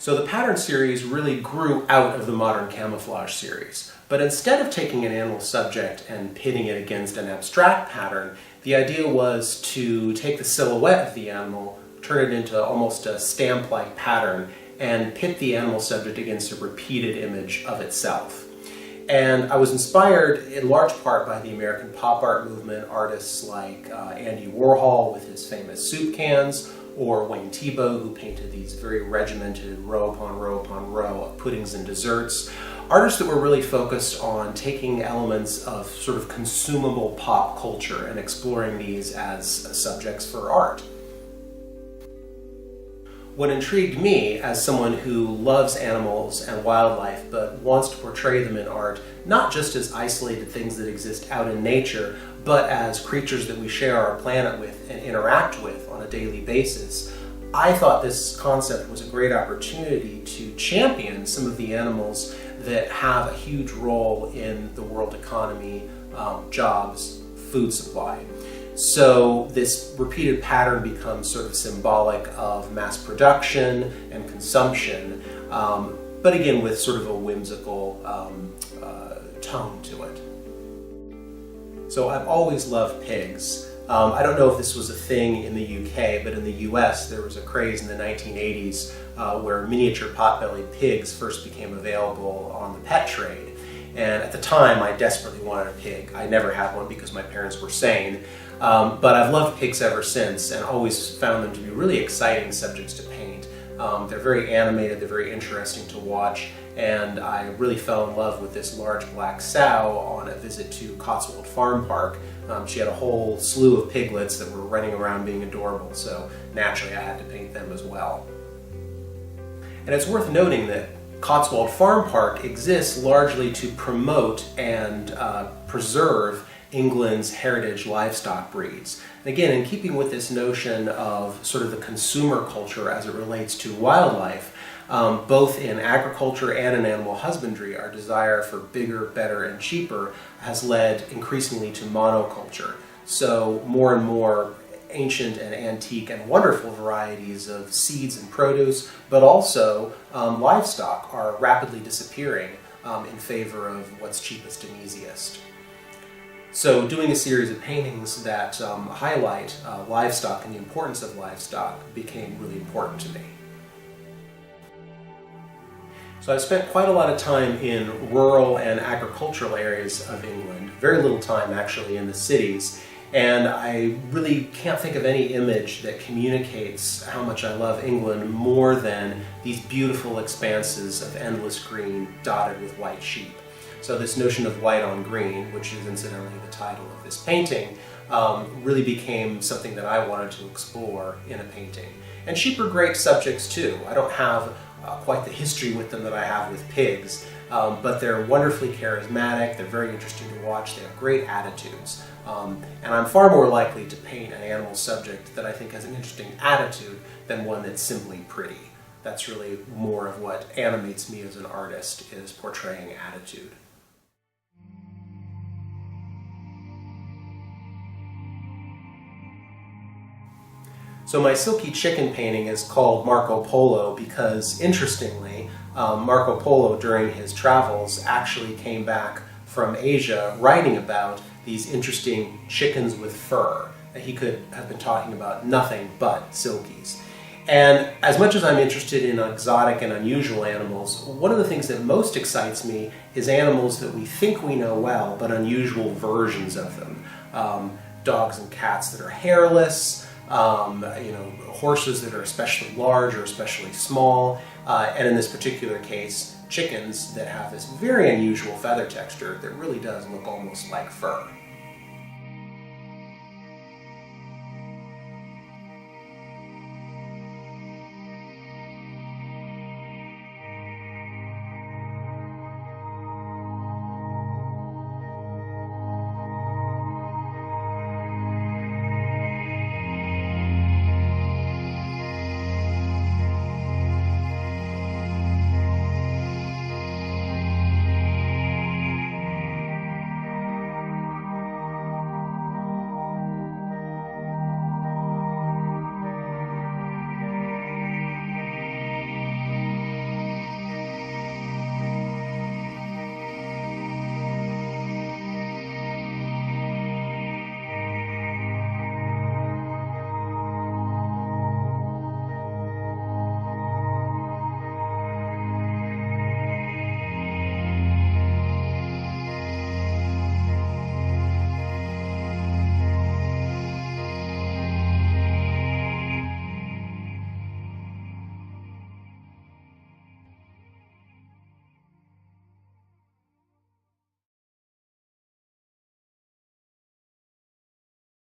So the pattern series really grew out of the modern camouflage series. But instead of taking an animal subject and pitting it against an abstract pattern, the idea was to take the silhouette of the animal, turn it into almost a stamp-like pattern, and pit the animal subject against a repeated image of itself. And I was inspired in large part by the American pop art movement, artists like Andy Warhol with his famous soup cans, or Wayne Thiebaud, who painted these very regimented row upon row upon row of puddings and desserts. Artists that were really focused on taking elements of sort of consumable pop culture and exploring these as subjects for art. What intrigued me as someone who loves animals and wildlife but wants to portray them in art, not just as isolated things that exist out in nature, but as creatures that we share our planet with and interact with on a daily basis, I thought this concept was a great opportunity to champion some of the animals that have a huge role in the world economy, jobs, food supply. So this repeated pattern becomes sort of symbolic of mass production and consumption, but again with sort of a whimsical tone to it. So I've always loved pigs. I don't know if this was a thing in the UK, but in the US there was a craze in the 1980s where miniature pot-bellied pigs first became available on the pet trade. And at the time I desperately wanted a pig. I never had one because my parents were sane. But I've loved pigs ever since and always found them to be really exciting subjects to paint. They're very animated, they're very interesting to watch, and I really fell in love with this large black sow on a visit to Cotswold Farm Park. She had a whole slew of piglets that were running around being adorable, so naturally I had to paint them as well. And it's worth noting that Cotswold Farm Park exists largely to promote and preserve England's heritage livestock breeds. And again, in keeping with this notion of sort of the consumer culture as it relates to wildlife, both in agriculture and in animal husbandry, our desire for bigger, better, and cheaper has led increasingly to monoculture. So more and more ancient and antique and wonderful varieties of seeds and produce, but also livestock are rapidly disappearing in favor of what's cheapest and easiest. So doing a series of paintings that highlight livestock and the importance of livestock became really important to me. So I've spent quite a lot of time in rural and agricultural areas of England, very little time actually in the cities, and I really can't think of any image that communicates how much I love England more than these beautiful expanses of endless green dotted with white sheep. So this notion of white on green, which is incidentally the title of this painting, really became something that I wanted to explore in a painting. And sheep are great subjects too. I don't have quite the history with them that I have with pigs, but they're wonderfully charismatic, they're very interesting to watch, they have great attitudes. And I'm far more likely to paint an animal subject that I think has an interesting attitude than one that's simply pretty. That's really more of what animates me as an artist, is portraying attitude. So my silky chicken painting is called Marco Polo because, interestingly, Marco Polo during his travels actually came back from Asia writing about these interesting chickens with fur. He could have been talking about nothing but silkies. And as much as I'm interested in exotic and unusual animals, one of the things that most excites me is animals that we think we know well, but unusual versions of them. Dogs and cats that are hairless, horses that are especially large or especially small, and in this particular case, chickens that have this very unusual feather texture that really does look almost like fur.